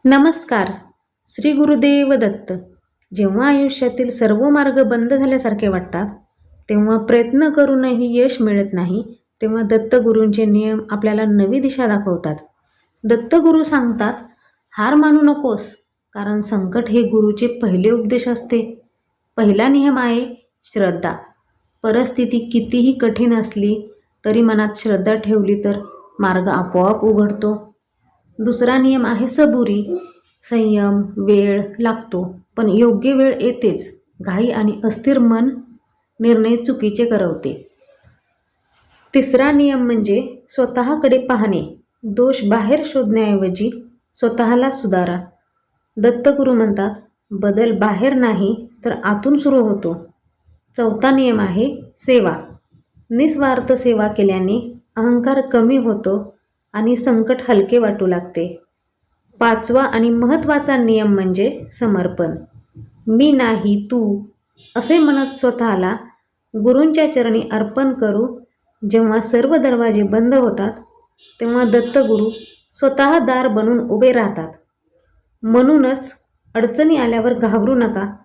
नमस्कार. श्री गुरुदेव दत्त. जेव्हा आयुष्यातील सर्व मार्ग बंद झाल्यासारखे वाटतात, तेव्हा प्रयत्न करूनही यश मिळत नाही, तेव्हा दत्तगुरूंचे नियम आपल्याला नवी दिशा दाखवतात. दत्तगुरू सांगतात, हार मानू नकोस, कारण संकट हे गुरुचे पहिले उपदेश असते. पहिला नियम आहे श्रद्धा. परिस्थिती कितीही कठीण असली तरी मनात श्रद्धा ठेवली तर मार्ग आपोआप उघडतो. दुसरा नियम आहे सबुरी. संयम. वेळ लागतो, पण योग्य वेळ येतेच. घाई आणि अस्थिर मन निर्णय चुकीचे करवते. तिसरा नियम म्हणजे स्वतःकडे पाहणे. दोष बाहेर शोधण्याऐवजी स्वतःला सुधारा. दत्तगुरू म्हणतात, बदल बाहेर नाही तर आतून सुरू होतो. चौथा नियम आहे सेवा. निस्वार्थ सेवा केल्याने अहंकार कमी होतो आणि संकट हलके वाटू लागते. पाचवा आणि महत्त्वाचा नियम म्हणजे समर्पण. मी नाही तू असे म्हणत स्वतःला गुरूंच्या चरणी अर्पण करू. जेव्हा सर्व दरवाजे बंद होतात, तेव्हा दत्तगुरू स्वतः दार बनून उभे राहतात. म्हणूनच अडचणी आल्यावर घाबरू नका.